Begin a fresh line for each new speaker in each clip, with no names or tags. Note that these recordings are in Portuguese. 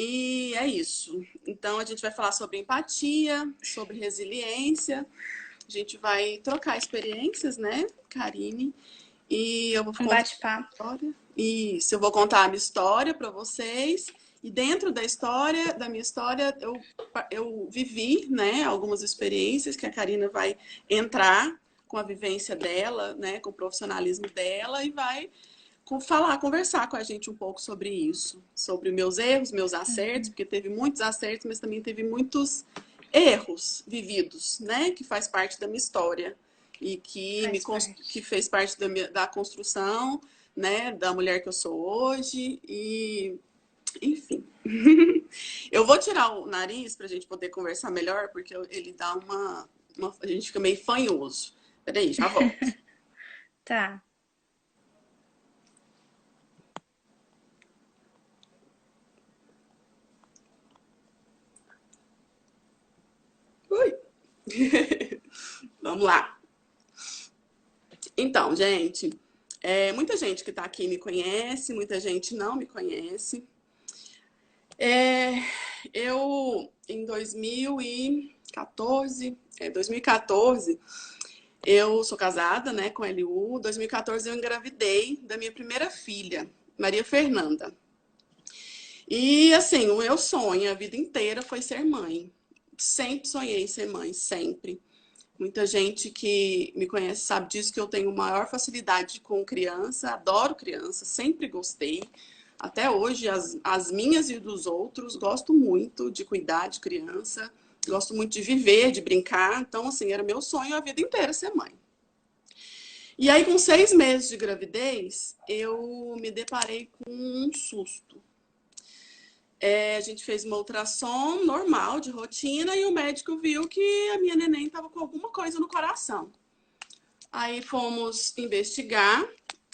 E é isso. Então, a gente vai falar sobre empatia, sobre resiliência. A gente vai trocar experiências, né, Karine? E eu vou
Um
contar a
bate-papo.
história. Isso, eu vou contar a minha história para vocês. E dentro da história, da minha história, eu vivi, né, algumas experiências que a Karina vai entrar com a vivência dela, né, com o profissionalismo dela e vai conversar com a gente um pouco sobre isso, sobre meus erros, meus acertos, porque teve muitos acertos, mas também teve muitos erros vividos, né, que faz parte da minha história e
Faz
que
parte.
fez parte da construção, né, da mulher que eu sou hoje e enfim. Eu vou tirar o nariz para a gente poder conversar melhor, porque ele dá a gente fica meio fanhoso. Peraí, já volto.
Tá.
Ui. Vamos lá. Então, gente, muita gente que está aqui me conhece, muita gente não me conhece. É, eu, em 2014, eu sou casada, né, com LU. Em 2014 eu engravidei da minha primeira filha, Maria Fernanda. E assim, o meu sonho a vida inteira foi ser mãe. Sempre sonhei em ser mãe, sempre. Muita gente que me conhece sabe disso, que eu tenho maior facilidade com criança, adoro criança, sempre gostei. Até hoje, as minhas e dos outros, gosto muito de cuidar de criança, gosto muito de viver, de brincar. Então, assim, era meu sonho a vida inteira ser mãe. E aí, com 6 meses de gravidez, eu me deparei com um susto. A gente fez uma ultrassom normal, de rotina, e o médico viu que a minha neném estava com alguma coisa no coração. Aí fomos investigar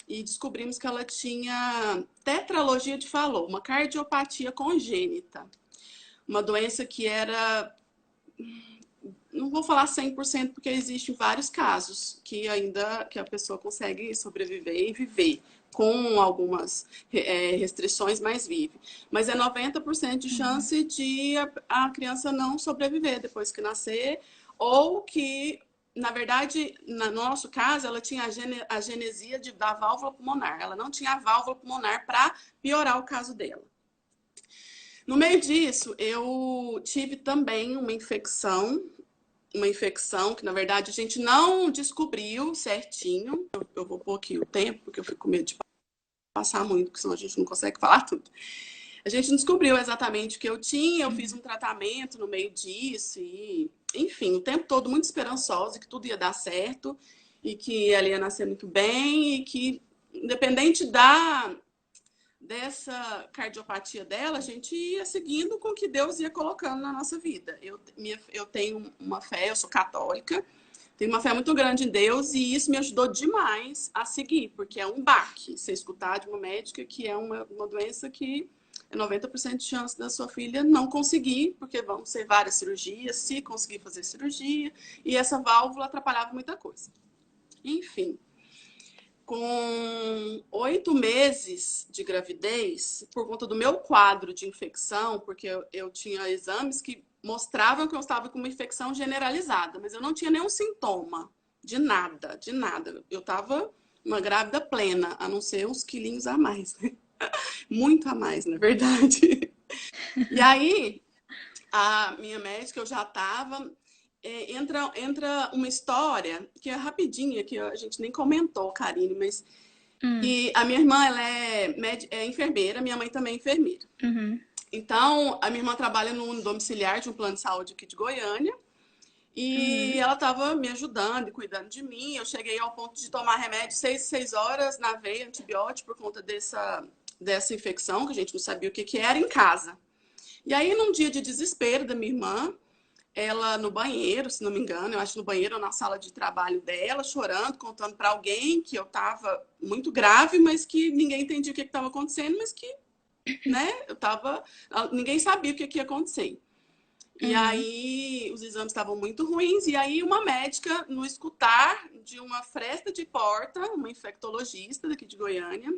e descobrimos que ela tinha tetralogia de Fallot, uma cardiopatia congênita. Uma doença que era, não vou falar 100% porque existem vários casos que a pessoa consegue sobreviver e viver com algumas restrições, mas vive. Mas é 90% de chance de a criança não sobreviver depois que nascer, ou que, na verdade, no nosso caso, ela tinha a genesia da válvula pulmonar. Ela não tinha a válvula pulmonar para piorar o caso dela. No meio disso, eu tive também uma infecção que, na verdade, a gente não descobriu certinho. Eu vou pôr aqui o tempo, porque eu fico com medo de passar muito, porque senão a gente não consegue falar tudo. A gente não descobriu exatamente o que eu tinha, eu fiz um tratamento no meio disso e, enfim, o tempo todo muito esperançosa que tudo ia dar certo e que ela ia nascer muito bem e que, independente dessa cardiopatia dela, a gente ia seguindo com o que Deus ia colocando na nossa vida. Eu tenho uma fé, eu sou católica, tenho uma fé muito grande em Deus e isso me ajudou demais a seguir, porque é um baque você escutar de uma médica que é uma doença que é 90% de chance da sua filha não conseguir, porque vão ser várias cirurgias, se conseguir fazer cirurgia, e essa válvula atrapalhava muita coisa. Enfim, com 8 meses de gravidez, por conta do meu quadro de infecção, porque eu tinha exames que mostravam que eu estava com uma infecção generalizada, mas eu não tinha nenhum sintoma de nada, de nada. Eu estava uma grávida plena, a não ser uns quilinhos a mais, né? Muito a mais, na verdade. E aí, a minha médica, eu já estava. Entra uma história que é rapidinha, que a gente nem comentou, Karine, mas
Hum.
e a minha irmã, ela é enfermeira, minha mãe também é enfermeira.
Uhum.
Então, a minha irmã trabalha no domiciliar de um plano de saúde aqui de Goiânia. E
Uhum.
ela estava me ajudando e cuidando de mim. Eu cheguei ao ponto de tomar remédio 6 horas na veia, antibiótico, por conta dessa infecção, que a gente não sabia o que era, em casa. E aí, num dia de desespero da minha irmã, ela no banheiro, se não me engano, eu acho no banheiro ou na sala de trabalho dela, chorando, contando para alguém que eu estava muito grave, mas que ninguém entendia o que estava acontecendo, mas que, né, ninguém sabia o que ia acontecer. E
Uhum.
aí os exames estavam muito ruins, e aí uma médica, no escutar de uma fresta de porta, uma infectologista daqui de Goiânia,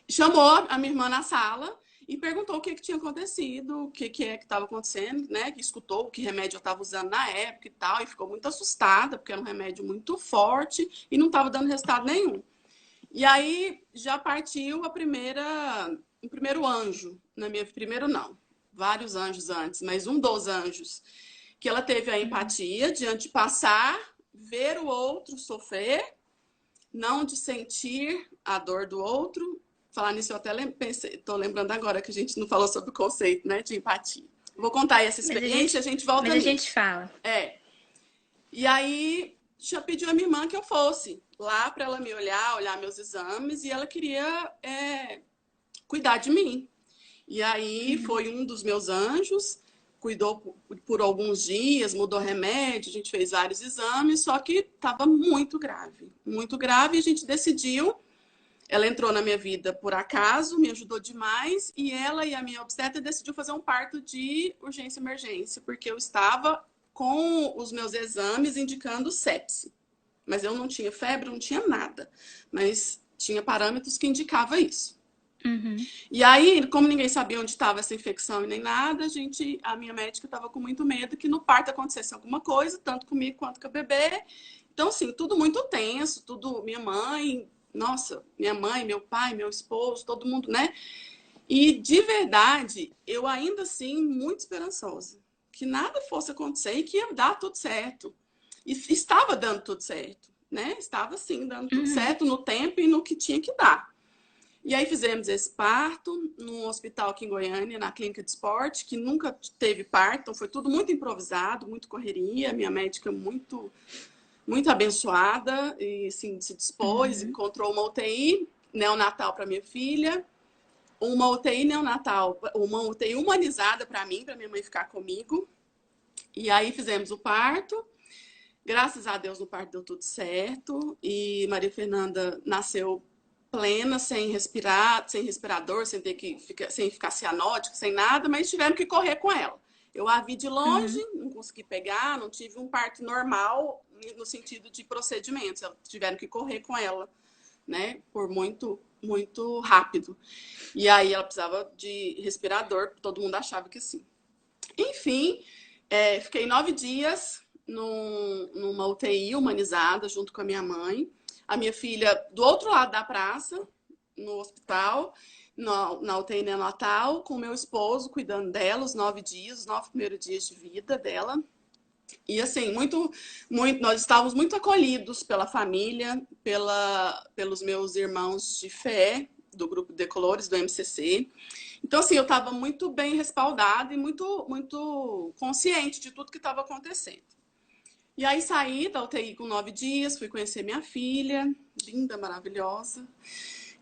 chamou a minha irmã na sala e perguntou o que tinha acontecido, o que é que estava acontecendo, né? Que escutou que remédio eu estava usando na época e tal, e ficou muito assustada, porque era um remédio muito forte e não estava dando resultado nenhum. E aí já partiu o primeiro anjo, na minha, primeiro não, vários anjos antes, mas um dos anjos, que ela teve a empatia de antepassar, ver o outro sofrer, não de sentir a dor do outro. Falar nisso, eu até pensei, tô lembrando agora que a gente não falou sobre o conceito, né, de empatia. Vou contar essa experiência, a gente volta
mas a
nisso.
gente fala.
E aí já pediu a minha irmã que eu fosse lá para ela me olhar meus exames, e ela queria cuidar de mim. E aí foi um dos meus anjos, cuidou por alguns dias, mudou remédio, a gente fez vários exames, só que estava muito grave, e a gente decidiu. Ela entrou na minha vida por acaso, me ajudou demais, e ela e a minha obstetra decidiu fazer um parto de urgência e emergência, porque eu estava com os meus exames indicando sepse. Mas eu não tinha febre, não tinha nada. Mas tinha parâmetros que indicavam isso. E aí, como ninguém sabia onde estava essa infecção e nem nada, a minha médica estava com muito medo que no parto acontecesse alguma coisa, tanto comigo quanto com a bebê. Então, assim, tudo muito tenso, tudo, minha mãe, nossa, minha mãe, meu pai, meu esposo, todo mundo, né? E de verdade, eu ainda assim muito esperançosa que nada fosse acontecer e que ia dar tudo certo. E estava dando tudo certo, né? Estava sim dando tudo certo no tempo e no que tinha que dar. E aí fizemos esse parto num hospital aqui em Goiânia, na clínica de esporte, que nunca teve parto, então foi tudo muito improvisado, muito correria, minha médica muito abençoada, e assim, se dispôs, encontrou uma UTI neonatal para minha filha, uma UTI neonatal, uma UTI humanizada para mim, para minha mãe ficar comigo. E aí fizemos o parto. Graças a Deus, no parto deu tudo certo. E Maria Fernanda nasceu plena, sem respirar, sem respirador, sem ficar cianótica, sem nada, mas tivemos que correr com ela. Eu a vi de longe, não consegui pegar, não tive um parto normal no sentido de procedimentos. Tiveram que correr com ela, né? Por muito rápido. E aí ela precisava de respirador, todo mundo achava que sim. Enfim, fiquei 9 dias numa UTI humanizada junto com a minha mãe. A minha filha do outro lado da praça, no hospital, na UTI neonatal, com o meu esposo cuidando dela os 9 dias, os 9 primeiros dias de vida dela. E assim, nós estávamos muito acolhidos pela família, pelos meus irmãos de fé, do grupo Decolores, do MCC. Então, assim, eu estava muito bem respaldada e muito consciente de tudo que estava acontecendo. E aí saí da UTI com 9 dias, fui conhecer minha filha, linda, maravilhosa,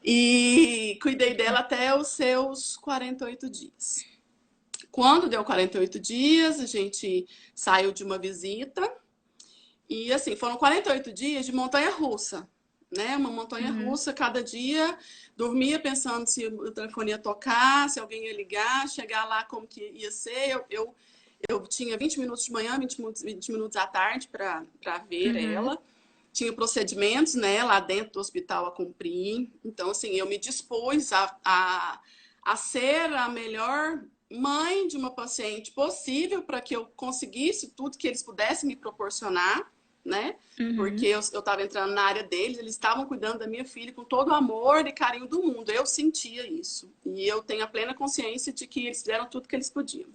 e cuidei dela até os seus 48 dias. Quando deu 48 dias, a gente saiu de uma visita e, assim, foram 48 dias de montanha-russa, né? Uma montanha-russa, cada dia dormia pensando se o telefone ia tocar, se alguém ia ligar, chegar lá como que ia ser. Eu tinha 20 minutos de manhã, 20 minutos à tarde para ver ela. Tinha procedimentos, né, lá dentro do hospital a cumprir. Então, assim, eu me dispus a ser a melhor mãe de uma paciente possível para que eu conseguisse tudo que eles pudessem me proporcionar, né? Porque eu estava entrando na área deles, eles estavam cuidando da minha filha com todo o amor e carinho do mundo. Eu sentia isso. E eu tenho a plena consciência de que eles fizeram tudo que eles podiam.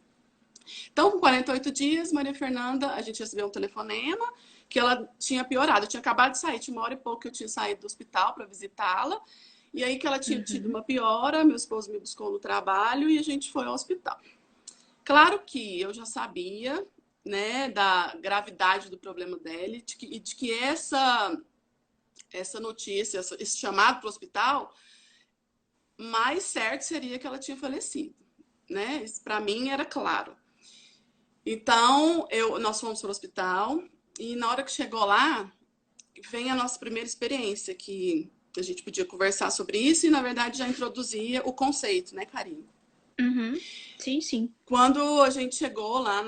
Então, com 48 dias, Maria Fernanda, a gente recebeu um telefonema que ela tinha piorado. Eu tinha acabado de sair, tinha 1 hora e pouco que eu tinha saído do hospital para visitá-la. E aí que ela tinha tido uma piora, meu esposo me buscou no trabalho e a gente foi ao hospital. Claro que eu já sabia, né, da gravidade do problema dela e de que essa notícia, esse chamado para o hospital, mais certo seria que ela tinha falecido, né? Isso para mim era claro. Então, nós fomos para o hospital e na hora que chegou lá, vem a nossa primeira experiência, que a gente podia conversar sobre isso e, na verdade, já introduzia o conceito, né, Karine?
Sim, sim.
Quando a gente chegou lá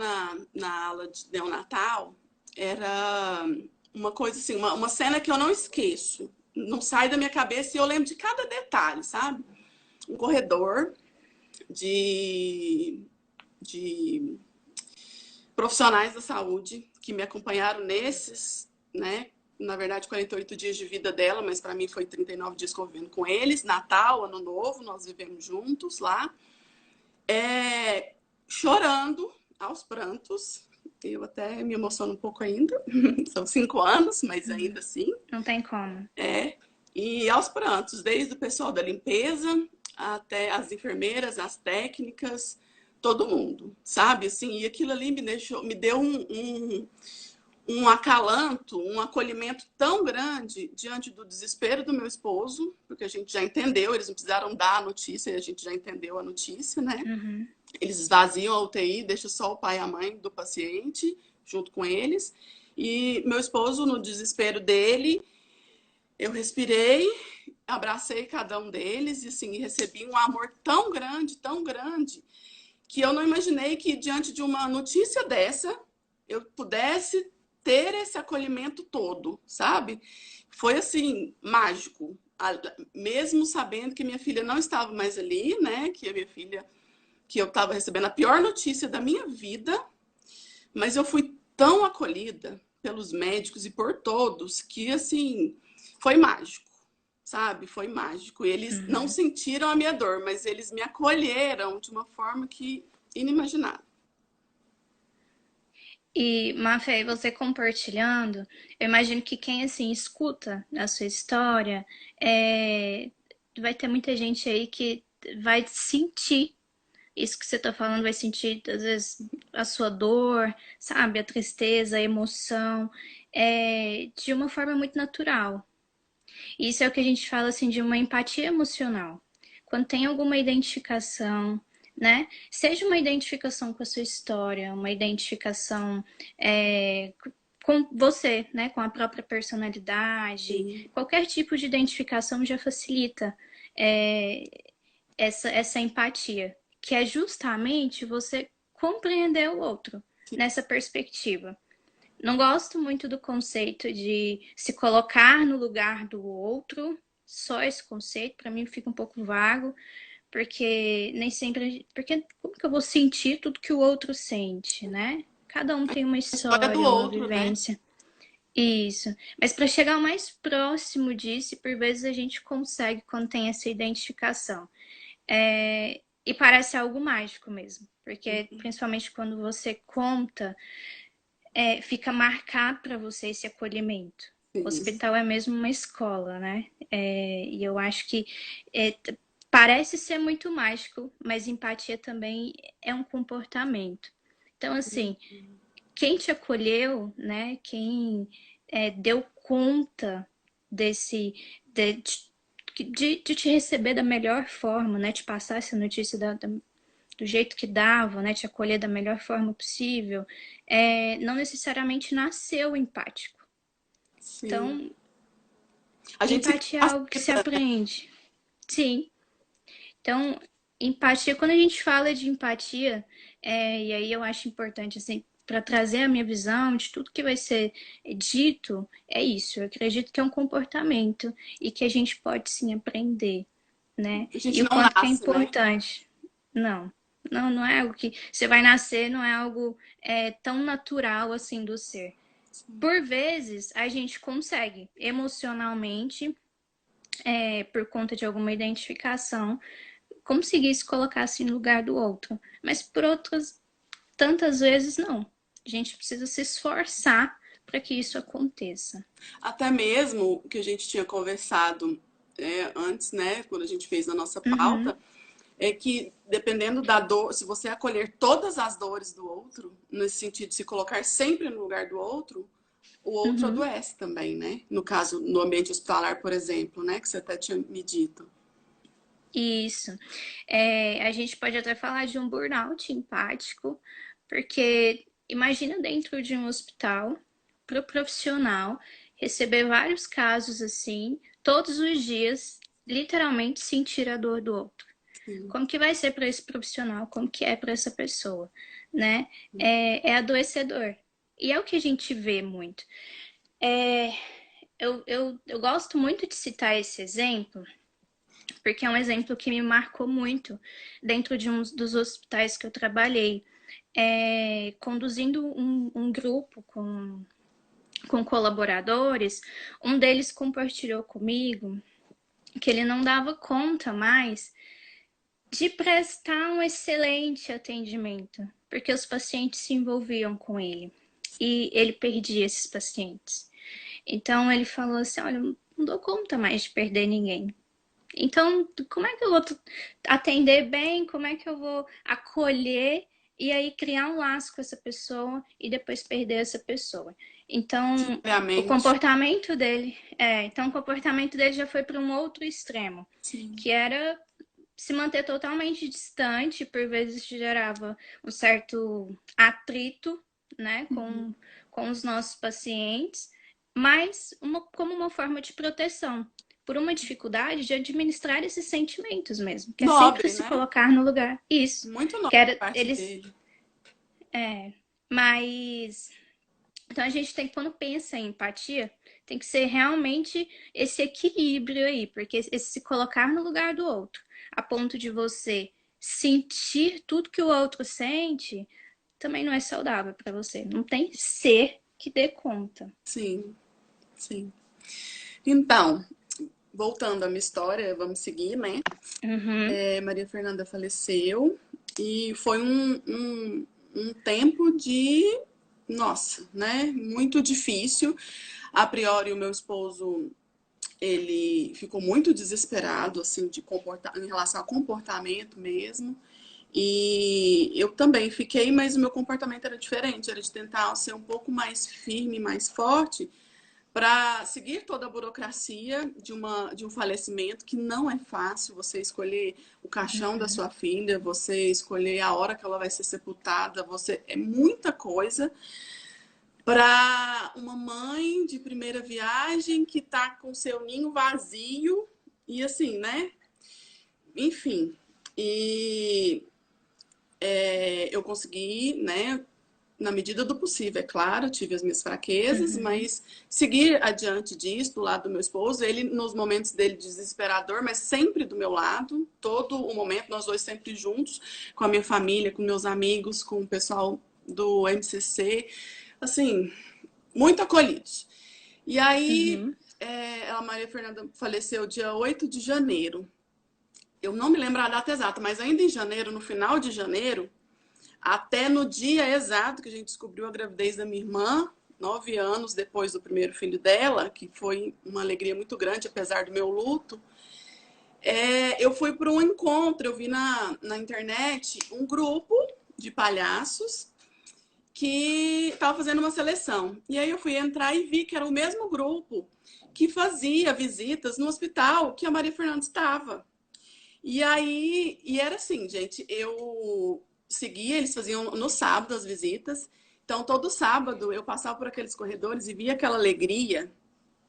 na aula de neonatal, era uma coisa assim, uma cena que eu não esqueço. Não sai da minha cabeça e eu lembro de cada detalhe, sabe? Um corredor, de, de profissionais da saúde que me acompanharam nesses, né? Na verdade, 48 dias de vida dela, mas para mim foi 39 dias convivendo com eles. Natal, Ano Novo, nós vivemos juntos lá. Chorando aos prantos. Eu até me emociono um pouco ainda. São 5 anos, mas ainda assim.
Não tem como.
E aos prantos, desde o pessoal da limpeza até as enfermeiras, as técnicas, todo mundo, sabe? Assim, e aquilo ali me deu um acalanto, um acolhimento tão grande diante do desespero do meu esposo, porque a gente já entendeu, eles não precisaram dar a notícia, e a gente já entendeu a notícia, né?
Uhum.
Eles esvaziam a UTI, deixam só o pai e a mãe do paciente junto com eles. E meu esposo, no desespero dele, eu respirei, abracei cada um deles e assim, recebi um amor tão grande, que eu não imaginei que diante de uma notícia dessa, eu pudesse ter esse acolhimento todo, sabe? Foi assim, mágico. Mesmo sabendo que minha filha não estava mais ali, né? Que a minha filha, que eu estava recebendo a pior notícia da minha vida, mas eu fui tão acolhida pelos médicos e por todos que assim, foi mágico, sabe? Foi mágico. Eles não
Uhum.
sentiram a minha dor, mas eles me acolheram de uma forma que inimaginável.
E, Mafé, você compartilhando, eu imagino que quem, assim, escuta a sua história, vai ter muita gente aí que vai sentir isso que você tá falando, vai sentir, às vezes, a sua dor, sabe? A tristeza, a emoção, de uma forma muito natural. Isso é o que a gente fala, assim, de uma empatia emocional. Quando tem alguma identificação, né? Seja uma identificação com a sua história, uma identificação com você, né? Com a própria personalidade,
Sim,
qualquer tipo de identificação já facilita é, essa empatia, que é justamente você compreender o outro
sim.
nessa perspectiva. Não gosto muito do conceito de se colocar no lugar do outro, só esse conceito, para mim fica um pouco vago, porque nem sempre. Porque como que eu vou sentir tudo que o outro sente, né? Cada um tem uma
A história do
história, uma
outro, né?
vivência. Isso. Mas para chegar o mais próximo disso, por vezes a gente consegue quando tem essa identificação. E parece algo mágico mesmo. Porque principalmente quando você conta fica marcado para você esse acolhimento. O
Sim.
hospital é mesmo uma escola, né? E eu acho que é, parece ser muito mágico, mas empatia também é um comportamento. Então, assim, quem te acolheu, né? Quem deu conta desse de, de te receber da melhor forma, né? Te passar essa notícia do jeito que dava, né, te acolher da melhor forma possível, não necessariamente nasceu empático.
Sim.
Então,
A gente se
empatia é algo que se
capacita, né?
aprende. Sim. Então, empatia, quando a gente fala de empatia, e aí eu acho importante, assim, para trazer a minha visão de tudo que vai ser dito, é isso. Eu acredito que é um comportamento e que a gente pode sim aprender, né?
A gente
E o
não
quanto que é
nasce, né?
importante. Não, não é algo que você vai nascer, não é algo tão natural assim do ser. Por vezes, a gente consegue emocionalmente, por conta de alguma identificação, conseguir se colocar assim no lugar do outro. Mas por outras tantas vezes não. A gente precisa se esforçar para que isso aconteça.
Até mesmo o que a gente tinha conversado antes, né, quando a gente fez a nossa
Uhum,
pauta, é que dependendo da dor, se você acolher todas as dores do outro, nesse sentido de se colocar sempre no lugar do outro, o outro
uhum.
adoece também, né? No caso, no ambiente hospitalar, por exemplo, né, que você até tinha me dito.
Isso. A gente pode até falar de um burnout empático, porque imagina dentro de um hospital, para o profissional receber vários casos assim, todos os dias, literalmente sentir a dor do outro.
Sim.
Como que vai ser para esse profissional? Como que é para essa pessoa, né? É adoecedor. E é o que a gente vê muito. É, eu gosto muito de citar esse exemplo, porque é um exemplo que me marcou muito dentro de um dos hospitais que eu trabalhei. Conduzindo um grupo com colaboradores, um deles compartilhou comigo que ele não dava conta mais de prestar um excelente atendimento, porque os pacientes se envolviam com ele e ele perdia esses pacientes. Então ele falou assim: olha, não dou conta mais de perder ninguém. Então, como é que eu vou atender bem? Como é que eu vou acolher e aí criar um laço com essa pessoa e depois perder essa pessoa? Então,
Obviamente.
então o comportamento dele já foi para um outro extremo,
Sim.
que era se manter totalmente distante, por vezes gerava um certo atrito, né, com os nossos pacientes, mas como uma forma de proteção, por uma dificuldade de administrar esses sentimentos mesmo, que é sempre
Nobre,
se
né?
colocar no lugar. Isso,
Muito nobre
que
da
era
parte
eles,
dele.
mas então a gente tem, quando pensa em empatia, tem que ser realmente esse equilíbrio aí, porque esse se colocar no lugar do outro, a ponto de você sentir tudo que o outro sente, também não é saudável para você. Não tem ser que dê conta.
Sim, sim. Então, voltando à minha história, vamos seguir, né?
Uhum,
Maria Fernanda faleceu e foi um tempo de, nossa, né? Muito difícil. A priori, o meu esposo, ele ficou muito desesperado, assim, em relação ao comportamento mesmo. E eu também fiquei, mas o meu comportamento era diferente, era de tentar ser um pouco mais firme, mais forte, para seguir toda a burocracia de um falecimento, que não é fácil você escolher o caixão da sua filha, você escolher a hora que ela vai ser sepultada, é muita coisa para uma mãe de primeira viagem que está com seu ninho vazio e assim, né? Enfim, e eu consegui, né, na medida do possível, é claro, tive as minhas fraquezas,
uhum,
mas seguir adiante disso, do lado do meu esposo, ele nos momentos dele desesperador, mas sempre do meu lado, todo o momento, nós dois sempre juntos, com a minha família, com meus amigos, com o pessoal do MCC, assim, muito acolhidos. E aí,
uhum.
a Maria Fernanda faleceu dia 8 de janeiro. Eu não me lembro a data exata, mas ainda em janeiro, no final de janeiro, até no dia exato que a gente descobriu a gravidez da minha irmã, 9 anos depois do primeiro filho dela, que foi uma alegria muito grande, apesar do meu luto, eu fui para um encontro, eu vi na internet um grupo de palhaços que estava fazendo uma seleção. E aí eu fui entrar e vi que era o mesmo grupo que fazia visitas no hospital que a Maria Fernanda estava. E era assim, gente, eu seguia, eles faziam no sábado as visitas. Então, todo sábado eu passava por aqueles corredores e via aquela alegria.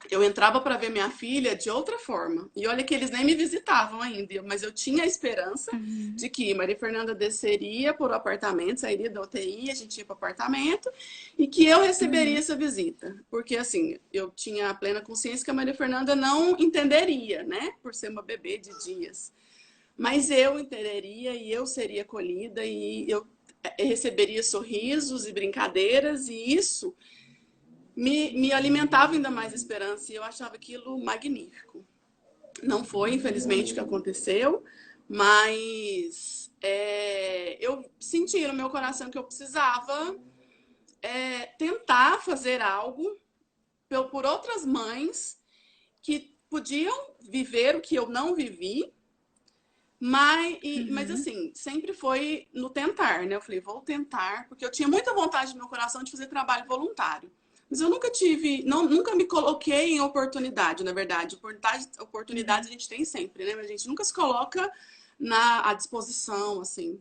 Eu entrava para ver minha filha de outra forma. E olha que eles nem me visitavam ainda, mas eu tinha a esperança
Uhum,
de que Maria Fernanda desceria por o apartamento, sairia da UTI, a gente ia para o apartamento e que eu receberia
uhum,
essa visita. Porque assim, eu tinha a plena consciência que a Maria Fernanda não entenderia, né? Por ser uma bebê de dias. Mas eu entenderia e eu seria acolhida e eu receberia sorrisos e brincadeiras e isso me alimentava ainda mais esperança e eu achava aquilo magnífico. Não foi, infelizmente, o que aconteceu, mas eu senti no meu coração que eu precisava tentar fazer algo por outras mães que podiam viver o que eu não vivi. Mas
uhum,
assim, sempre foi no tentar, né? Eu falei, vou tentar, porque eu tinha muita vontade no meu coração de fazer trabalho voluntário. Mas eu nunca tive, não, nunca me coloquei em oportunidade, na verdade. Oportunidades
uhum,
a gente tem sempre, né? Mas a gente nunca se coloca à disposição, assim.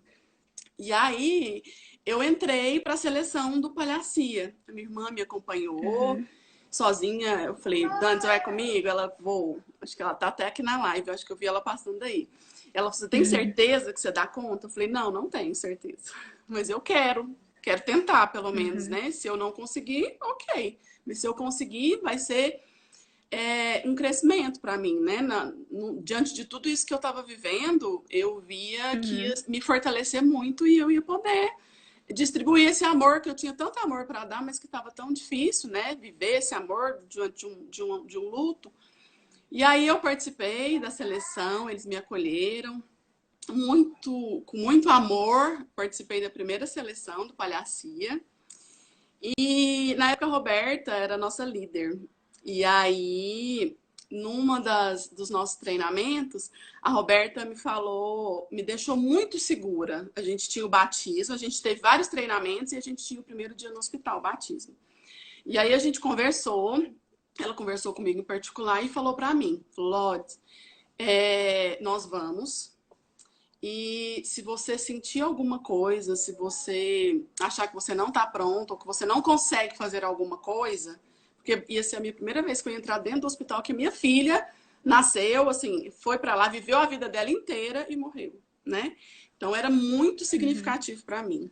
E aí eu entrei para a seleção do Palhacia. A minha irmã me acompanhou
uhum,
sozinha. Eu falei, Dani, você vai comigo? Ela, vou. Acho que ela tá até aqui na live, acho que eu vi ela passando aí. Ela falou, você tem
uhum,
certeza que você dá conta? Eu falei, não, não tenho certeza. Mas eu quero tentar, pelo menos,
uhum,
né? Se eu não conseguir, ok. Mas se eu conseguir, vai ser um crescimento para mim, né? Diante de tudo isso que eu estava vivendo, eu via que ia
Uhum.
me fortalecer muito e eu ia poder distribuir esse amor que eu tinha tanto amor para dar, mas que estava tão difícil, né? Viver esse amor diante de um luto. E aí eu participei da seleção, eles me acolheram com muito amor. Participei da primeira seleção do Palhacia. E na época a Roberta era a nossa líder. E aí, dos nossos treinamentos, a Roberta me falou, me deixou muito segura. A gente tinha o batismo, a gente teve vários treinamentos e a gente tinha o primeiro dia no hospital, o batismo. E aí a gente conversou, ela conversou comigo em particular e falou para mim, falou, nós vamos, e se você sentir alguma coisa, se você achar que você não está pronto, ou que você não consegue fazer alguma coisa, porque ia ser a minha primeira vez que eu ia entrar dentro do hospital, que minha filha nasceu, assim, foi para lá, viveu a vida dela inteira e morreu, né? Então era muito
Uhum.
significativo para mim.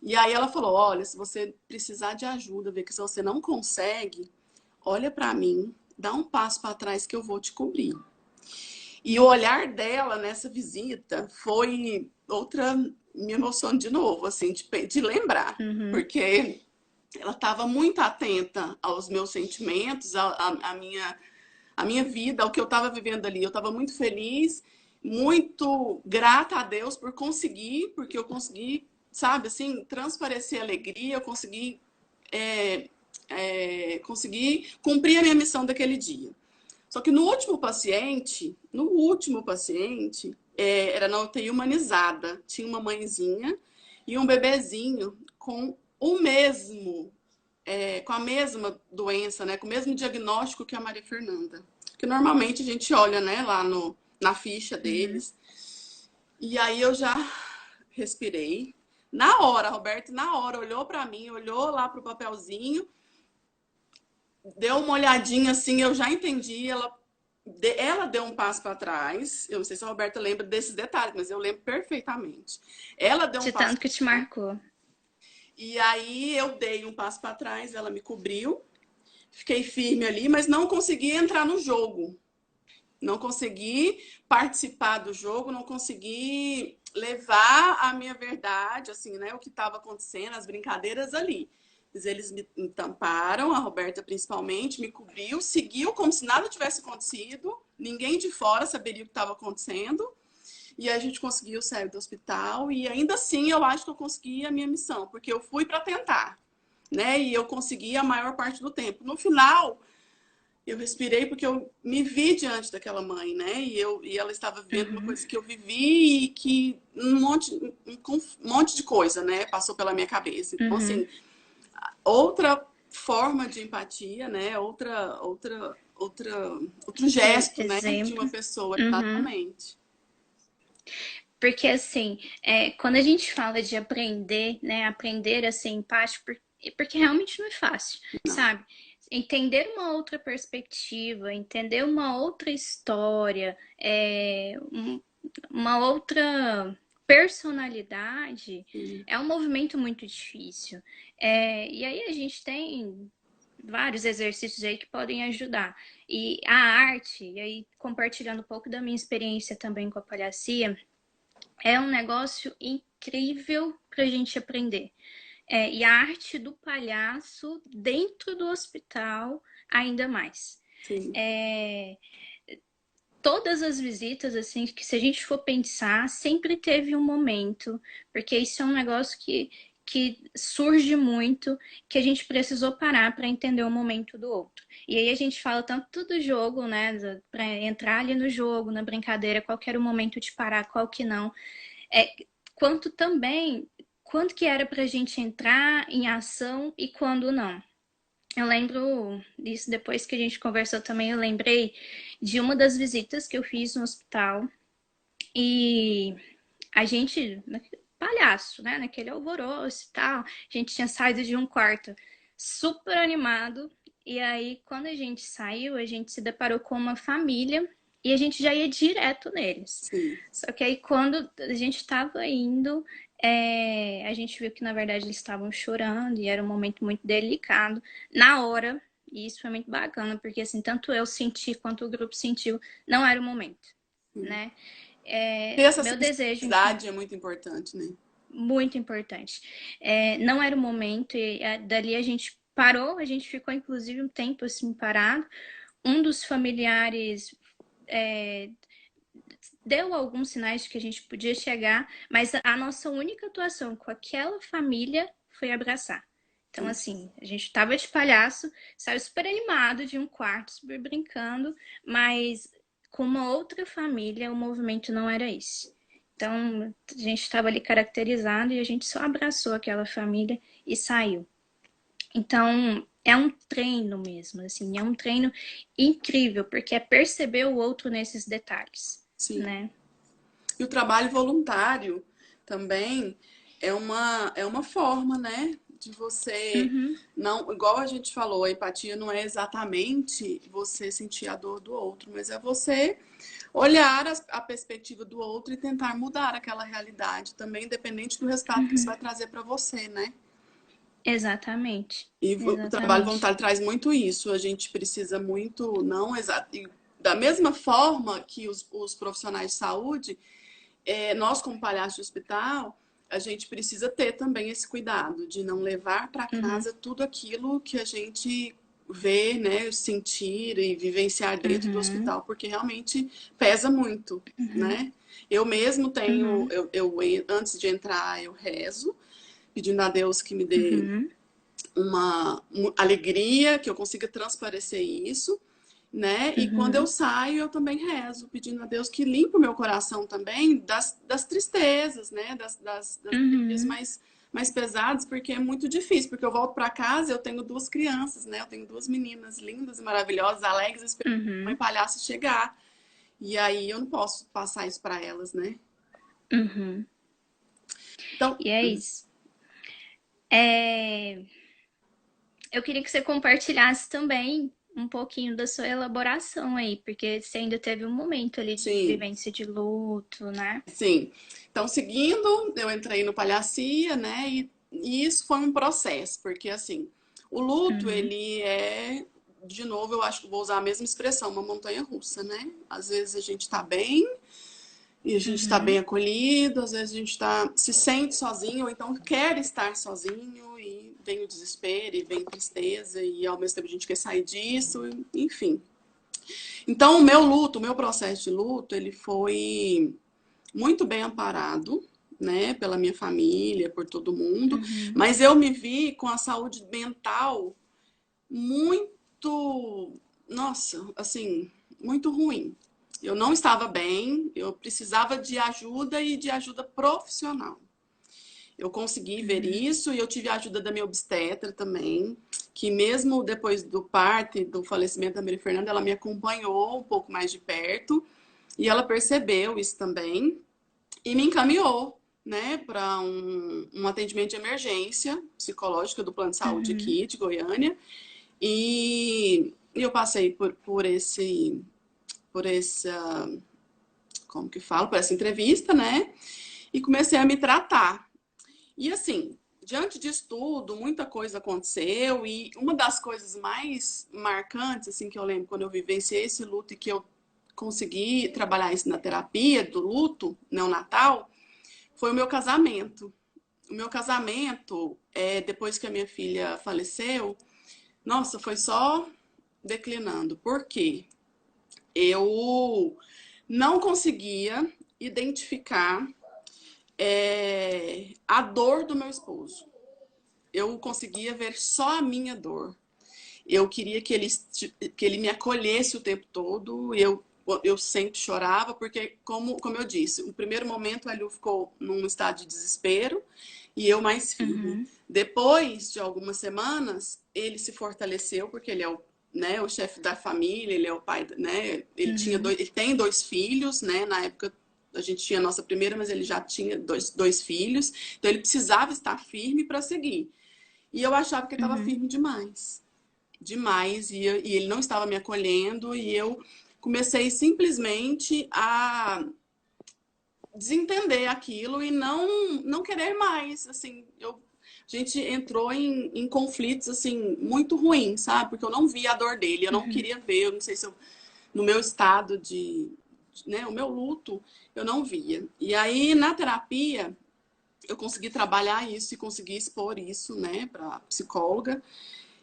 E aí ela falou, olha, se você precisar de ajuda, ver que se você não consegue, olha para mim, dá um passo para trás que eu vou te cobrir. E o olhar dela nessa visita foi outra, me emocionando de novo, assim, de lembrar,
Uhum.
porque ela estava muito atenta aos meus sentimentos, a minha vida, ao que eu estava vivendo ali. Eu estava muito feliz, muito grata a Deus por conseguir, porque eu consegui, sabe, assim, transparecer alegria, eu consegui cumprir a minha missão daquele dia. Só que no último paciente, era na UTI humanizada. Tinha uma mãezinha e um bebezinho com a mesma doença, né? Com o mesmo diagnóstico que a Maria Fernanda. Que normalmente a gente olha, né, lá na ficha
Uhum.
deles. E aí eu já respirei. Na hora, a Roberta, na hora, olhou para mim, olhou lá pro papelzinho, deu uma olhadinha assim, eu já entendi. Ela deu um passo para trás. Eu não sei se a Roberta lembra desses detalhes, mas eu lembro perfeitamente. Ela deu um
De
passo
tanto que
para
te
trás.
marcou.
E aí eu dei um passo para trás, ela me cobriu. Fiquei firme ali, mas não consegui entrar no jogo. Não consegui participar do jogo, não consegui levar a minha verdade, assim, né? O que estava acontecendo, as brincadeiras ali. Mas eles me tamparam, a Roberta principalmente, me cobriu, seguiu como se nada tivesse acontecido, ninguém de fora saberia o que estava acontecendo. E a gente conseguiu sair do hospital e ainda assim eu acho que eu consegui a minha missão, porque eu fui para tentar, né? E eu consegui a maior parte do tempo. No final, eu respirei porque eu me vi diante daquela mãe, né? E ela estava vivendo uma
Uhum.
coisa que eu vivi e que um monte de coisa, né? Passou pela minha cabeça. Então,
Uhum.
assim, outra forma de empatia, né? Outro gesto, né? De
Exemplo.
uma pessoa,
Uhum.
exatamente.
Porque assim, quando a gente fala de aprender, né, aprender a ser empático, porque realmente não é fácil,
Não.
sabe? Entender uma outra perspectiva, entender uma outra história, uma outra personalidade,
Sim,
é um movimento muito difícil. E aí a gente tem vários exercícios aí que podem ajudar. E a arte, e aí compartilhando um pouco da minha experiência também com a palhacia, é um negócio incrível para a gente aprender. E a arte do palhaço dentro do hospital, ainda mais.
sim,
É, todas as visitas, assim, que se a gente for pensar, sempre teve um momento, porque isso é um negócio que surge muito, que a gente precisou parar para entender o momento do outro. E aí a gente fala tanto do jogo, né, para entrar ali no jogo, na brincadeira, qual que era o momento de parar, qual que não. É, quanto também, quanto que era pra gente entrar em ação e quando não. Eu lembro disso depois que a gente conversou também, eu lembrei de uma das visitas que eu fiz no hospital e a gente, palhaço, né, naquele alvoroço e tal, a gente tinha saído de um quarto super animado e aí quando a gente saiu, a gente se deparou com uma família e a gente já ia direto neles.
sim.
Só que aí quando a gente estava indo, a gente viu que na verdade eles estavam chorando e era um momento muito delicado. Na hora, E isso foi muito bacana, porque assim, tanto eu senti quanto o grupo sentiu, não era o momento, né?
Ter essa
Meu desejo,
sensibilidade é muito importante, né?
muito importante. Não era o momento, e dali a gente parou, a gente ficou inclusive um tempo assim parado. Um dos familiares é, deu alguns sinais de que a gente podia chegar, mas a nossa única atuação com aquela família foi abraçar. Então, assim, a gente tava de palhaço, saiu super animado de um quarto, super brincando, mas com uma outra família o movimento não era esse. Então, a gente estava ali caracterizado e a gente só abraçou aquela família e saiu. Então, é um treino mesmo, assim, é um treino incrível, porque é perceber o outro nesses detalhes,
Sim.
né?
E o trabalho voluntário também é uma forma, né, de você
Uhum,
não, igual a gente falou, a empatia não é exatamente você sentir a dor do outro, mas é você olhar a perspectiva do outro e tentar mudar aquela realidade também, independente do resultado que isso vai trazer para você, né?
exatamente,
E o trabalho
exatamente.
voluntário traz muito isso. A gente precisa muito, não exato. Da mesma forma que os profissionais de saúde, nós, como palhaço de hospital, a gente precisa ter também esse cuidado de não levar para
Uhum,
casa tudo aquilo que a gente vê, né, sentir e vivenciar dentro do
uhum,
hospital, porque realmente pesa muito,
uhum,
né? Eu mesmo tenho,
uhum,
antes de entrar, eu rezo, pedindo a Deus que me dê
uhum,
uma alegria, que eu consiga transparecer isso, né? E quando eu
uhum,
saio, eu também rezo, pedindo a Deus que limpe o meu coração também das tristezas, né? Das energias
uhum,
mais pesadas, porque é muito difícil, porque eu volto para casa, eu tenho duas crianças, né? Eu tenho duas meninas lindas e maravilhosas, alegres, esperando a mãe
uhum,
palhaça chegar. E aí eu não posso passar isso para elas, né?
uhum.
Então,
E é isso. É, eu queria que você compartilhasse também um pouquinho da sua elaboração aí, porque você ainda teve um momento ali de
sim.
vivência de luto, né?
Sim. Então, seguindo, eu entrei no Palhacia, né? E isso foi um processo, porque assim, o luto,
Uhum,
ele é, de novo, eu acho que vou usar a mesma expressão, uma montanha russa, né? Às vezes a gente tá bem e a gente tá bem
uhum,
acolhido, às vezes a gente se sente sozinho, ou então quer estar sozinho, e vem o desespero, e vem a tristeza, e ao mesmo tempo a gente quer sair disso, enfim. Então, o meu luto, o meu processo de luto, ele foi muito bem amparado, né, pela minha família, por todo mundo,
uhum,
mas eu me vi com a saúde mental muito, nossa, assim, muito ruim. Eu não estava bem, eu precisava de ajuda e de ajuda profissional. Eu consegui ver
uhum,
isso e eu tive a ajuda da minha obstetra também, que mesmo depois do parto e do falecimento da Maria Fernanda, ela me acompanhou um pouco mais de perto e ela percebeu isso também e me encaminhou, né, para um atendimento de emergência psicológica do plano de saúde
uhum,
aqui de Goiânia. E eu passei por essa, como que falo, por essa entrevista, né? E comecei a me tratar. E assim, diante disso tudo, muita coisa aconteceu e uma das coisas mais marcantes assim que eu lembro quando eu vivenciei esse luto e que eu consegui trabalhar isso na terapia do luto neonatal foi o meu casamento. O meu casamento, depois que a minha filha faleceu, nossa, foi só declinando. Por quê? Eu não conseguia identificar a dor do meu esposo. Eu conseguia ver só a minha dor. Eu queria que ele me acolhesse o tempo todo. Eu sempre chorava, porque, como eu disse, o primeiro momento ele ficou num estado de desespero e eu mais firme.
uhum,
Depois de algumas semanas, ele se fortaleceu, porque ele é né, o chefe da família, ele é o pai, né?
uhum,
Ele tem dois filhos, né? Na época a gente tinha a nossa primeira, mas ele já tinha dois filhos, então ele precisava estar firme para seguir. E eu achava que ele estava
uhum,
firme demais, demais, e ele não estava me acolhendo, e eu comecei simplesmente a desentender aquilo e não querer mais, assim, eu a gente entrou em conflitos, assim, muito ruins, sabe? Porque eu não via a dor dele, eu não
Uhum.
queria ver, eu não sei se eu, no meu estado né, o meu luto, eu não via. E aí, na terapia, eu consegui trabalhar isso e consegui expor isso, né, para psicóloga.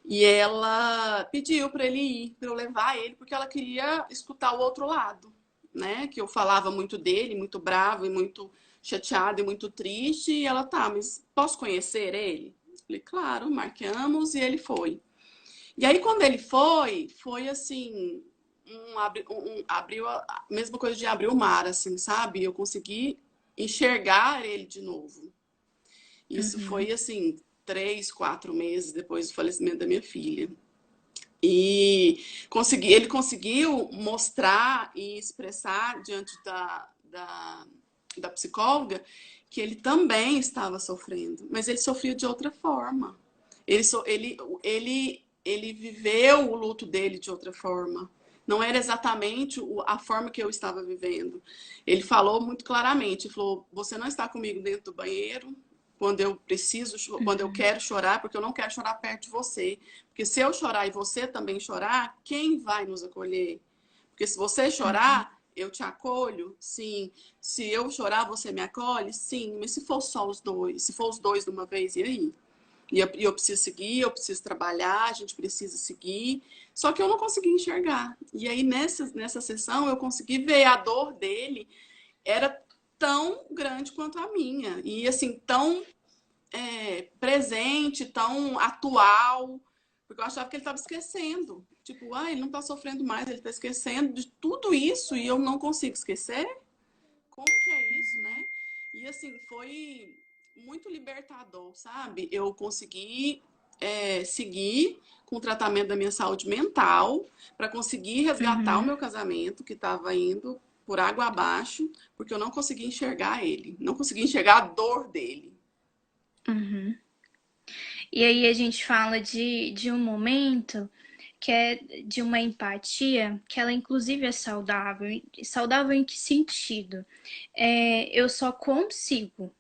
E ela pediu para ele ir, para eu levar ele, porque ela queria escutar o outro lado, né? Que eu falava muito dele, muito bravo e muito chateado e muito triste. E ela, tá, mas posso conhecer ele? Eu falei, claro, marcamos e ele foi. E aí, quando ele foi assim, abriu a mesma coisa de abrir o mar, assim, sabe? Eu consegui enxergar ele de novo. Isso
Uhum.
foi assim, 3, 4 meses depois do falecimento da minha filha. E ele conseguiu mostrar e expressar diante da psicóloga que ele também estava sofrendo, mas ele sofria de outra forma. Ele viveu o luto dele de outra forma. Não era exatamente a forma que eu estava vivendo. Ele falou muito claramente, falou: "Você não está comigo dentro do banheiro quando eu preciso, quando eu
Uhum.
quero chorar, porque eu não quero chorar perto de você. Porque se eu chorar e você também chorar, quem vai nos acolher? Porque se você
Uhum.
chorar, eu te acolho? Sim. Se eu chorar, você me acolhe? Sim. Mas se for só os dois, se for os dois de uma vez, e aí? E eu preciso seguir, eu preciso trabalhar, a gente precisa seguir. Só que eu não consegui enxergar. E aí, nessa sessão, eu consegui ver a dor dele era tão grande quanto a minha. E, assim, tão presente, tão atual, porque eu achava que ele estava esquecendo. Tipo, ele não está sofrendo mais, ele está esquecendo de tudo isso e eu não consigo esquecer? Como que é isso, né? E assim, foi muito libertador, sabe? Eu consegui seguir com o tratamento da minha saúde mental para conseguir resgatar o
Uhum.
meu casamento que estava indo por água abaixo, porque eu não conseguia enxergar ele, não conseguia enxergar a dor dele.
Uhum. E aí a gente fala de um momento que é de uma empatia, que ela inclusive é saudável. E saudável em que sentido? Eu só consigo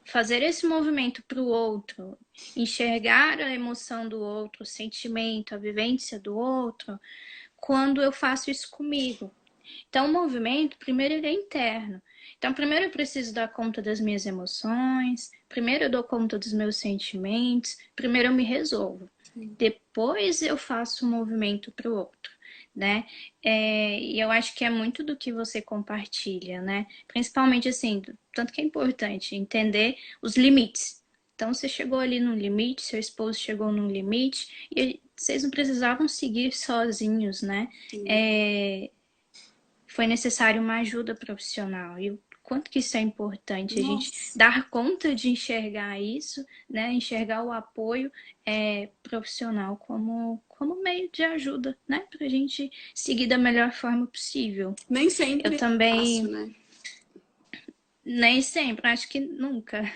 fazer esse movimento para o outro, enxergar a emoção do outro, o sentimento, a vivência do outro, quando eu faço isso comigo. Então, o movimento, primeiro, ele é interno. Então, primeiro eu preciso dar conta das minhas emoções, primeiro eu dou conta dos meus sentimentos, primeiro eu me resolvo. Depois eu faço o movimento para o outro, né? E eu acho que é muito do que você compartilha, né? Principalmente assim, tanto que é importante entender os limites. Então, você chegou ali num limite, seu esposo chegou num limite, e vocês não precisavam seguir sozinhos, né?
Sim.
É, foi necessário uma ajuda profissional. E o quanto que isso é importante, a gente
Nossa.
dar conta de enxergar isso, né? Enxergar o apoio profissional como meio de ajuda, né? Para a gente seguir da melhor forma possível.
Nem
Eu
sempre é fácil,
também,
né?
nem sempre, acho que nunca.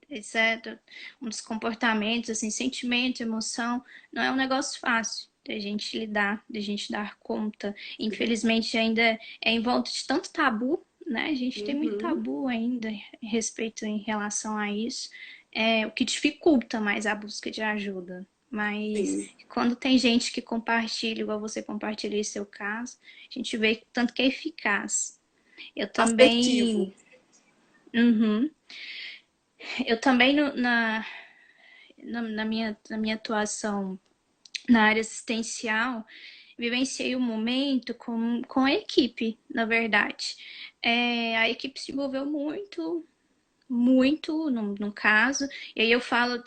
Isso é um dos comportamentos, assim, sentimento, emoção, não é um negócio fácil da gente lidar, da gente dar conta. Infelizmente, ainda é em volta de tanto tabu, né? A gente tem muito
Uhum.
tabu ainda em relação a isso, o que dificulta mais a busca de ajuda. Mas
Sim.
quando tem gente que compartilha, igual você compartilha esse seu caso, a gente vê tanto que é eficaz. Eu
Afetivo.
também. Uhum. Eu também na minha atuação na área assistencial, vivenciei o momento com a equipe, na verdade. A equipe se envolveu muito no caso, e aí a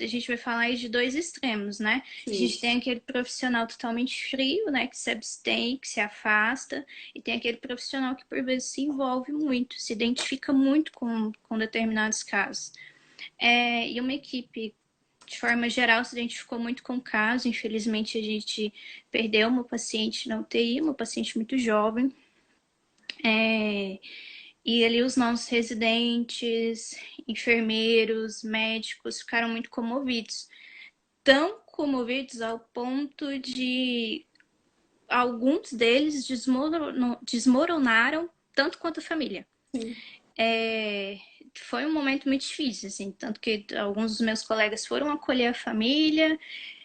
gente vai falar aí de dois extremos, né? A
Sim.
gente tem aquele profissional totalmente frio, né, que se abstém, que se afasta, e tem aquele profissional que por vezes se envolve muito, se identifica muito com determinados casos. E uma equipe de forma geral, se identificou muito com o caso. Infelizmente, a gente perdeu uma paciente na UTI, uma paciente muito jovem. E ali os nossos residentes, enfermeiros, médicos ficaram muito comovidos. Tão comovidos ao ponto de alguns deles desmoronaram tanto quanto a família.
Sim.
foi um momento muito difícil, assim, tanto que alguns dos meus colegas foram acolher a família,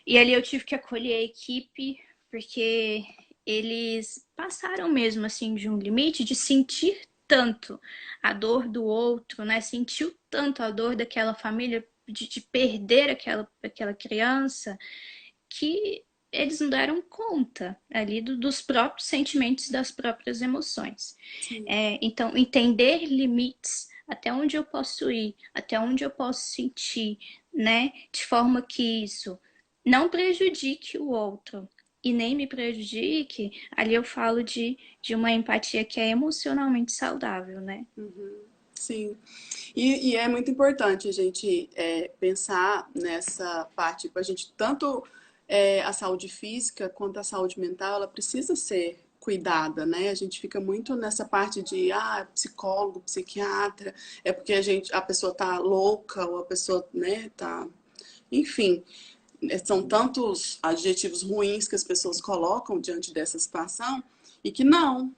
e ali eu tive que acolher a equipe, porque eles passaram mesmo, assim, de um limite de sentir tanto a dor do outro, né? Sentiu tanto a dor daquela família, de perder aquela criança, que eles não deram conta ali dos próprios sentimentos, das próprias emoções.
Sim.
Então, entender limites, até onde eu posso ir, até onde eu posso sentir, né? De forma que isso não prejudique o outro e nem me prejudique, ali eu falo de uma empatia que é emocionalmente saudável, né?
Sim. E é muito importante a gente pensar nessa parte, a gente tanto a saúde física quanto a saúde mental, ela precisa ser cuidada, né? A gente fica muito nessa parte de psicólogo, psiquiatra, é porque a pessoa tá louca ou a pessoa, né, tá, enfim, são tantos adjetivos ruins que as pessoas colocam diante dessa situação e que não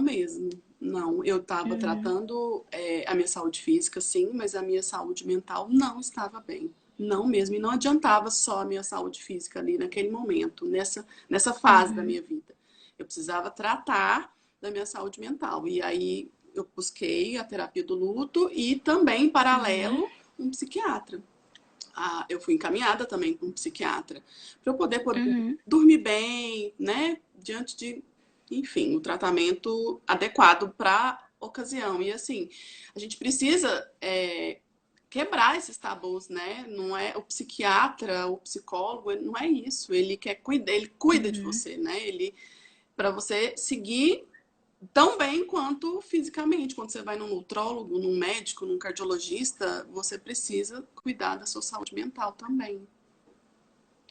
mesmo. Não, eu estava
Uhum,
tratando a minha saúde física, sim, mas a minha saúde mental não estava bem. Não mesmo. E não adiantava só a minha saúde física ali naquele momento, nessa fase da
uhum,
minha vida. Eu precisava tratar da minha saúde mental. E aí eu busquei a terapia do luto e também, em
uhum,
paralelo, um psiquiatra. Eu fui encaminhada também para um psiquiatra para eu poder
uhum,
dormir bem, né? Diante de, enfim, o tratamento adequado para a ocasião. E assim, a gente precisa quebrar esses tabus, né? Não é o psiquiatra, o psicólogo, não é isso. Ele quer cuidar, ele cuida de
uhum.
você, né? Ele para você seguir tão bem quanto fisicamente. Quando você vai num nutrólogo, num médico, num cardiologista, você precisa cuidar da sua saúde mental também.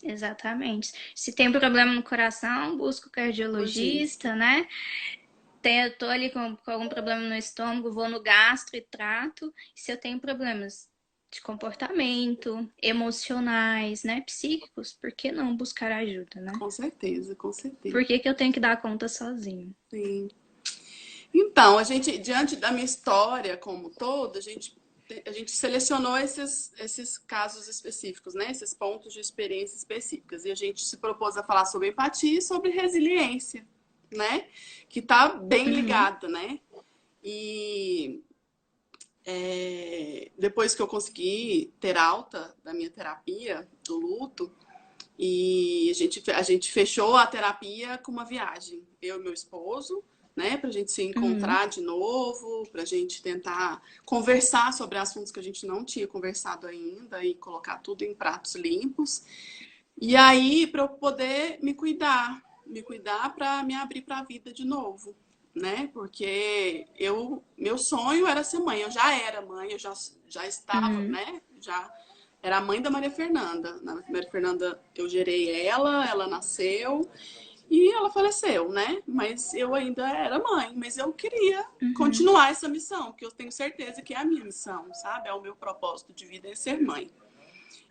Exatamente. Se tem problema no coração, busca o
Logista.
cardiologista, né? Eu tô ali com algum problema no estômago, vou no gastro e trato. E se eu tenho problemas de comportamento, emocionais, né, psíquicos, por que não buscar ajuda, né?
Com certeza, com certeza.
Por que que eu tenho que dar conta sozinho?
Sim. Então, a gente, diante da minha história como todo, a gente selecionou esses casos específicos, né? Esses pontos de experiência específicas. E a gente se propôs a falar sobre empatia e sobre resiliência, né? Que tá bem
Uhum,
ligada, né? E depois que eu consegui ter alta da minha terapia do luto, e a gente fechou a terapia com uma viagem, eu e meu esposo, né, pra gente se
uhum,
encontrar de novo, pra gente tentar conversar sobre assuntos que a gente não tinha conversado ainda e colocar tudo em pratos limpos. E aí, para eu poder me cuidar para me abrir para a vida de novo, né? Porque meu sonho era ser mãe, eu já era mãe, eu já estava,
uhum,
né? Já era a mãe da Maria Fernanda. Na Maria Fernanda eu gerei ela nasceu e ela faleceu, né? Mas eu ainda era mãe, mas eu queria
uhum,
continuar essa missão, que eu tenho certeza que é a minha missão, sabe? É o meu propósito de vida é ser mãe.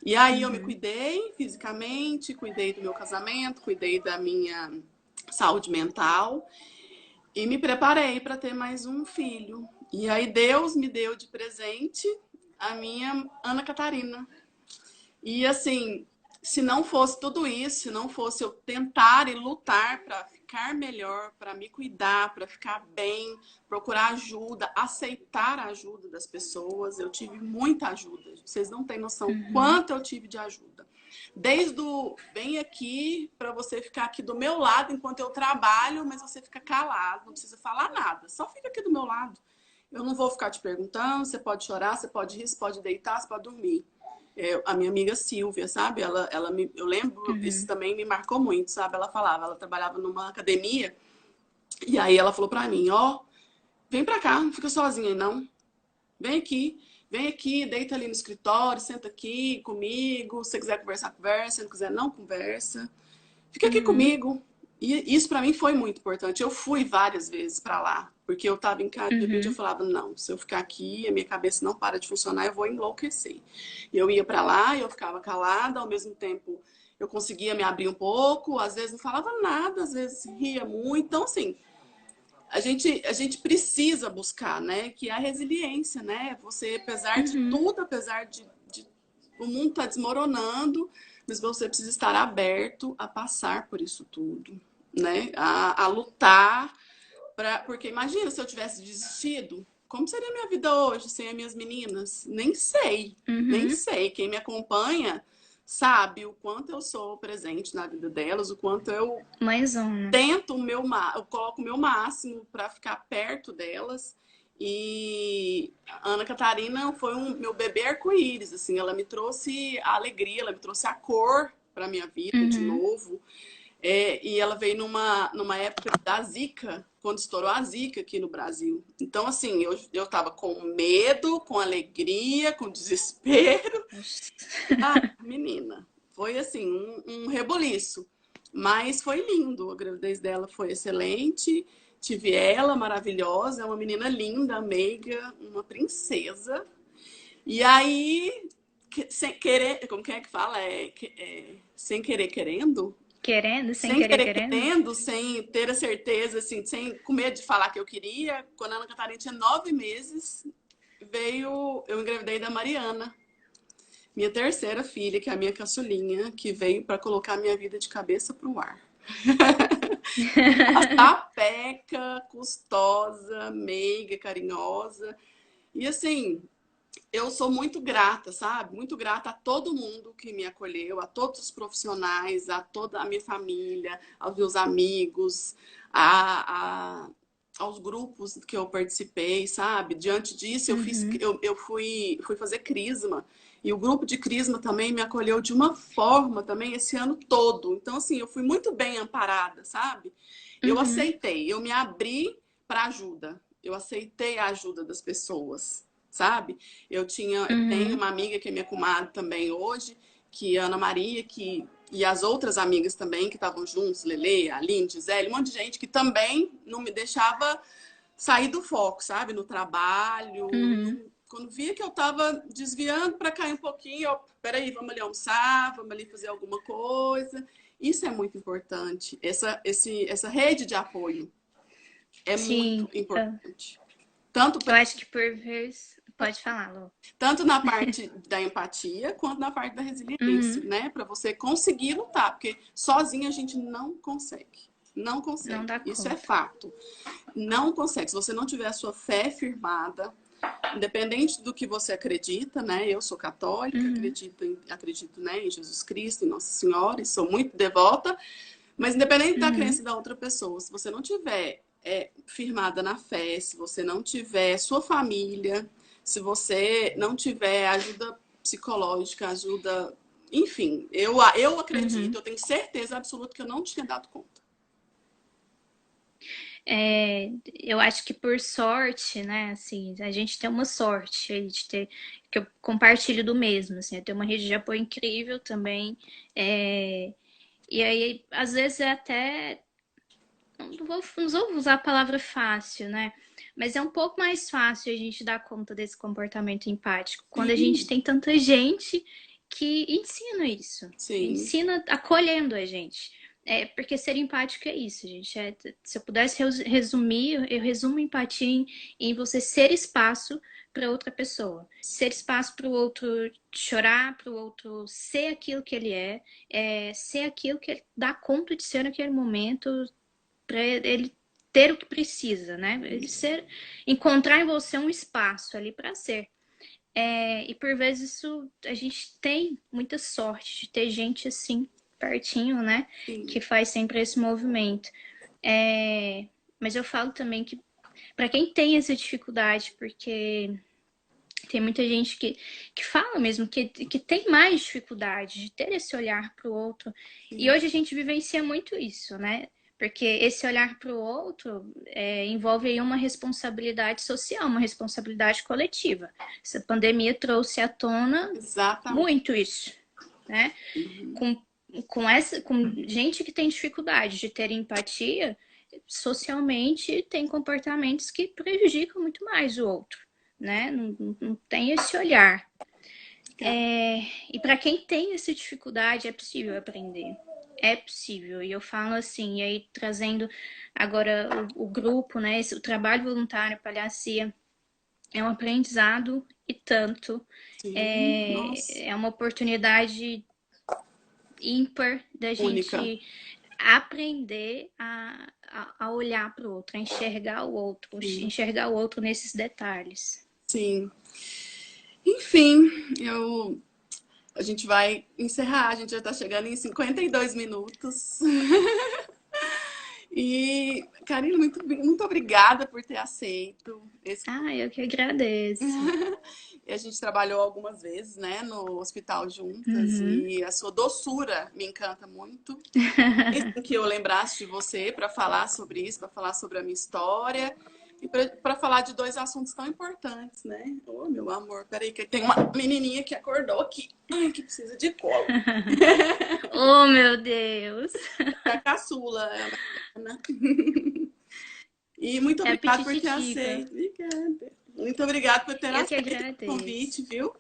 E aí eu me
uhum,
cuidei fisicamente, cuidei do meu casamento, cuidei da minha saúde mental e me preparei para ter mais um filho. E aí Deus me deu de presente a minha Ana Catarina. E assim, se não fosse tudo isso, se não fosse eu tentar e lutar para ficar melhor, para me cuidar, para ficar bem, procurar ajuda, aceitar a ajuda das pessoas, eu tive muita ajuda. Vocês não têm noção
uhum,
quanto eu tive de ajuda. Desde o vem aqui para você ficar aqui do meu lado enquanto eu trabalho, mas você fica calado, não precisa falar nada, só fica aqui do meu lado. Eu não vou ficar te perguntando, você pode chorar, você pode rir, você pode deitar, você pode dormir. A minha amiga Silvia, sabe? Eu lembro, isso
uhum,
também me marcou muito, sabe? Ela falava, ela trabalhava numa academia, e aí ela falou pra mim, ó, vem pra cá, não fica sozinha aí, não. Vem aqui, deita ali no escritório, senta aqui comigo, se você quiser conversar, conversa, se não quiser, não conversa. Fica aqui
uhum,
comigo. E isso para mim foi muito importante. Eu fui várias vezes para lá, porque eu estava em casa, de repente eu
uhum,
falava, não, se eu ficar aqui, a minha cabeça não para de funcionar, eu vou enlouquecer. E eu ia para lá, eu ficava calada, ao mesmo tempo eu conseguia me abrir um pouco, às vezes não falava nada, às vezes ria muito. Então, assim, a gente precisa buscar, né? Que é a resiliência, né? Você, apesar de
Uhum.
tudo, apesar de o mundo tá desmoronando, mas você precisa estar aberto a passar por isso tudo, né? A lutar porque imagina se eu tivesse desistido, como seria a minha vida hoje sem as minhas meninas? Nem sei, nem
Uhum.
sei. Quem me acompanha sabe o quanto eu sou presente na vida delas, o quanto eu
Mãezona.
tento eu coloco o meu máximo para ficar perto delas. E a Ana Catarina foi meu bebê arco-íris, assim, ela me trouxe a alegria, ela me trouxe a cor para minha vida de
Uhum.
novo. E ela veio numa época da Zika, quando estourou a Zika aqui no Brasil. Então, assim, eu tava com medo, com alegria, com desespero.
Nossa.
Ah, menina, foi assim, um reboliço. Mas foi lindo, a gravidez dela foi excelente. Tive ela maravilhosa, é uma menina linda, meiga, uma princesa. E aí, sem querer, como que é que fala? Sem querer querendo?
Querendo, sem
Sem
querer
querer
querendo?
querendo, sem ter a certeza, assim, sem com medo de falar que eu queria, quando a Ana Catarina tinha 9 meses, eu engravidei da Mariana, minha terceira filha, que é a minha caçulinha, que veio para colocar minha vida de cabeça pro ar. A sapeca, custosa, meiga, carinhosa. E assim, eu sou muito grata, sabe? Muito grata a todo mundo que me acolheu, a todos os profissionais, a toda a minha família, aos meus amigos, aos grupos que eu participei, sabe? Diante disso,
Uhum.
eu fui fazer crisma. E o grupo de crisma também me acolheu de uma forma também esse ano todo. Então, assim, eu fui muito bem amparada, sabe? Eu
Uhum.
aceitei, eu me abri para ajuda. Eu aceitei a ajuda das pessoas, sabe? Eu tenho
Uhum.
uma amiga que é minha comadre também hoje, que é a Ana Maria, e as outras amigas também que estavam juntos, Lele, Aline, Gisele, um monte de gente que também não me deixava sair do foco, sabe? No trabalho.
Uhum.
Quando via que eu estava desviando para cair um pouquinho, eu, peraí, vamos ali almoçar, vamos ali fazer alguma coisa. Isso é muito importante. Essa rede de apoio é muito
Sim.
importante. Tanto
Eu acho que por vezes. Pode falar, Lu.
tanto na parte da empatia quanto na parte da resiliência,
Uhum.
né? Para você conseguir lutar, porque sozinha a gente não consegue. Não
Não
consegue.
dá
Isso é
conta.
fato. Não consegue. Se você não tiver a sua fé firmada, independente do que você acredita, né? Eu sou católica,
Uhum.
acredito, né, em Jesus Cristo, em Nossa Senhora, e sou muito devota, mas independente da
Uhum.
crença da outra pessoa, se você não tiver firmada na fé, se você não tiver sua família, se você não tiver ajuda psicológica, ajuda. Enfim, eu acredito,
Uhum.
eu tenho certeza absoluta que eu não tinha dado conta.
É, eu acho que por sorte, né, assim, a gente tem uma sorte aí de ter, que eu compartilho do mesmo, assim, eu tenho uma rede de apoio incrível também, é, e aí, às vezes é até, não vou usar a palavra fácil, né, mas é um pouco mais fácil a gente dar conta desse comportamento empático, quando a gente
Sim,
tem tanta gente que ensina isso,
sim.
ensina acolhendo a gente. É, porque ser empático é isso, gente. Se eu pudesse resumir, eu resumo empatia em você ser espaço para outra pessoa. Ser espaço para o outro chorar, para o outro ser aquilo que ele ser aquilo que ele dá conta de ser naquele momento, para ele ter o que precisa, né? Ele ser, encontrar em você um espaço ali para ser. E por vezes isso a gente tem muita sorte de ter gente assim pertinho, né?
Sim.
Que faz sempre esse movimento. Mas eu falo também que para quem tem essa dificuldade, porque tem muita gente que fala mesmo que tem mais dificuldade de ter esse olhar para o outro. E
Sim.
hoje a gente vivencia muito isso, né? Porque esse olhar para o outro envolve aí uma responsabilidade social, uma responsabilidade coletiva. Essa pandemia trouxe à tona
Exatamente.
muito isso, né?
Uhum.
Com, com gente que tem dificuldade de ter empatia, socialmente tem comportamentos que prejudicam muito mais o outro, né? Não tem esse olhar. E para quem tem essa dificuldade, é possível aprender. é possível. E eu falo assim, e aí trazendo agora o grupo, né? O trabalho voluntário, palhacia, é um aprendizado e tanto.
Sim, nossa,
É uma oportunidade ímpar da
única.
gente aprender a olhar para o outro, a
Sim,
enxergar o outro nesses detalhes.
sim. Enfim, a gente vai encerrar, a gente já está chegando em 52 minutos. E, Karine, muito obrigada por ter aceito esse.
Ah, eu que agradeço.
E a gente trabalhou algumas vezes, né, no hospital juntas,
Uhum.
e a sua doçura me encanta muito. Isso que eu lembrasse de você para falar sobre isso, para falar sobre a minha história e para falar de dois assuntos tão importantes, né? Ô, meu amor, peraí, que tem uma menininha que acordou aqui, ai, que precisa de colo.
Oh, meu Deus!
É a caçula, é a Mariana. E muito
É a
obrigada por ter
Pitititica.
aceito. Obrigada. Muito obrigada por ter
Eu que
aceito o
agradeço.
convite, viu?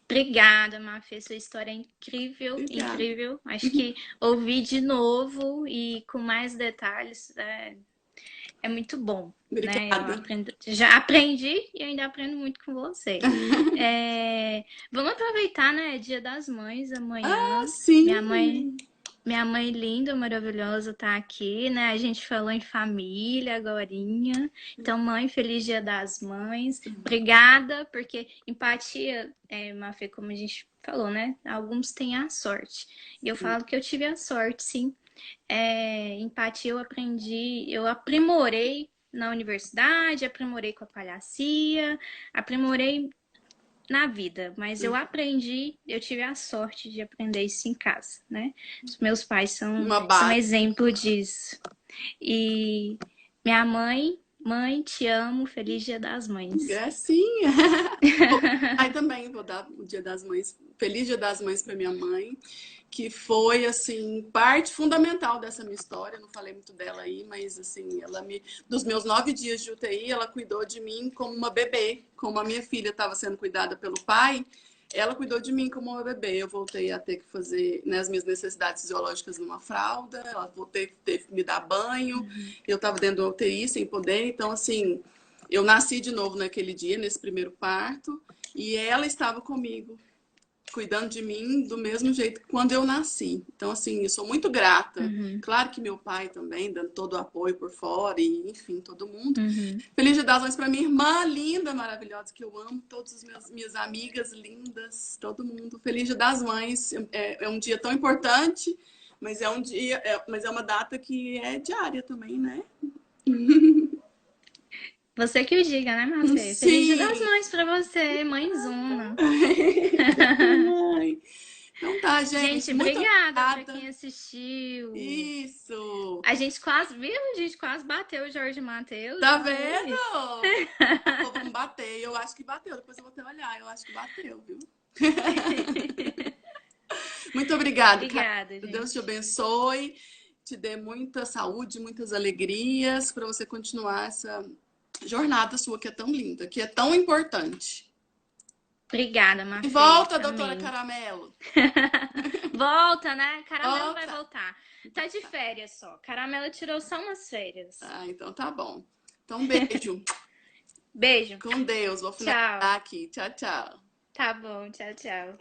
Obrigada, Mafê. Sua história é incrível,
Obrigada.
incrível. Acho que ouvir de novo e com mais detalhes é muito bom, né? Eu
Obrigada.
aprendo, já aprendi e ainda aprendo muito com você. Vamos aproveitar, né? Dia das Mães
Ah,
amanhã. Minha mãe,
sim.
minha mãe linda, maravilhosa, tá aqui, né? A gente falou em família agorinha. Então, mãe, feliz Dia das Mães. Obrigada, porque empatia, Mafê, como a gente falou, né? Alguns têm a sorte. E eu falo que eu tive a sorte, sim. Empatia eu aprendi, eu aprimorei na universidade, aprimorei com a palhacia, aprimorei na vida, mas eu aprendi, eu tive a sorte de aprender isso em casa, né? Os meus pais
Uma
são
base.
exemplo disso. E minha mãe, te amo, feliz Dia das Mães.
Gracinha. Aí também vou dar o Dia das Mães, feliz Dia das Mães para minha mãe, que foi assim parte fundamental dessa minha história. Não falei muito dela aí, mas assim, dos meus 9 dias de UTI, ela cuidou de mim como uma bebê, como a minha filha estava sendo cuidada pelo pai. Ela cuidou de mim como uma bebê. Eu voltei a ter que fazer, né, as minhas necessidades fisiológicas numa fralda. Ela teve que me dar banho. Eu estava dentro da UTI sem poder. Então, assim, eu nasci de novo naquele dia, nesse primeiro parto. E ela estava comigo, cuidando de mim do mesmo jeito que quando eu nasci. Então, assim, eu sou muito grata.
Uhum,
Claro que meu pai também, dando todo o apoio por fora, e enfim, todo mundo.
uhum.
Feliz Dia das Mães para minha irmã linda, maravilhosa, que eu amo, todas as minhas amigas lindas, todo mundo. Feliz Dia das Mães. É um dia tão importante, mas é um dia, mas é uma data que é diária também, né?
Você que o diga, né, Mafê? Feliz Dia das
Sim!
Mães pra você, mãezona.
Mãe. Então tá,
Gente,
gente. Muito
obrigada pra
obrigada.
quem assistiu.
Isso.
A gente quase, viu? A gente quase bateu o Jorge Mateus,
Tá
falei.
vendo? Pô, vamos bater. Eu acho que bateu. Depois eu vou até olhar. Eu acho que bateu, viu? Muito obrigada, cara.
Obrigada,
Deus te
gente.
abençoe, te dê muita saúde, muitas alegrias para você continuar essa jornada sua que é tão linda, que é tão importante.
Obrigada,
E
Mafê.
volta, doutora
Amém.
Caramelo.
Volta, né? Caramelo vai
Volta.
voltar. Tá
Então
de
tá.
férias só. Caramelo tirou só umas férias.
Ah, então tá bom. Então, um beijo.
Beijo.
Com Deus. Vou finalizar
Tchau.
aqui. Tchau, tchau.
Tá bom. Tchau, tchau.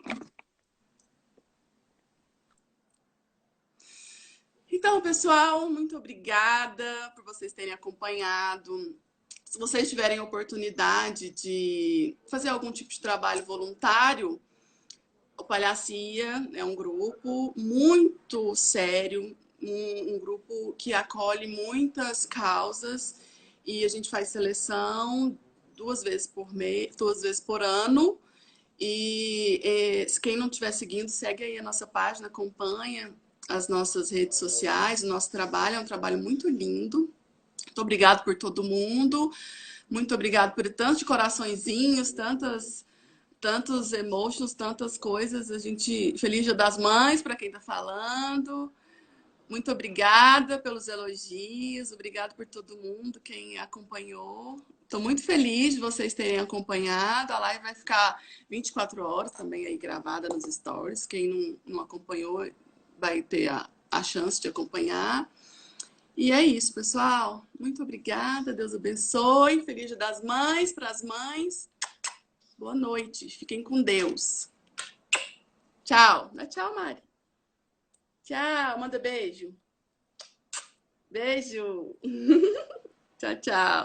Então, pessoal, muito obrigada por vocês terem acompanhado. Se vocês tiverem oportunidade de fazer algum tipo de trabalho voluntário, o Palhacia é um grupo muito sério, um grupo que acolhe muitas causas e a gente faz seleção 2 vezes por mês, 2 vezes por ano. E quem não estiver seguindo, segue aí a nossa página, acompanha as nossas redes sociais. O nosso trabalho é um trabalho muito lindo. Muito obrigado por todo mundo. Muito obrigado por tantos coraçõezinhos, tantos emotions, tantas coisas. A gente feliz Dia das Mães para quem está falando. Muito obrigada pelos elogios, obrigado por todo mundo quem acompanhou. Estou muito feliz de vocês terem acompanhado. A live vai ficar 24 horas também aí gravada nos stories. Quem não acompanhou, vai ter a chance de acompanhar. E é isso, pessoal. Muito obrigada. Deus abençoe. Feliz Dia das Mães para as mães. Boa noite. Fiquem com Deus. Tchau. Tchau, Mari. Tchau. Manda beijo. Beijo. Tchau, tchau.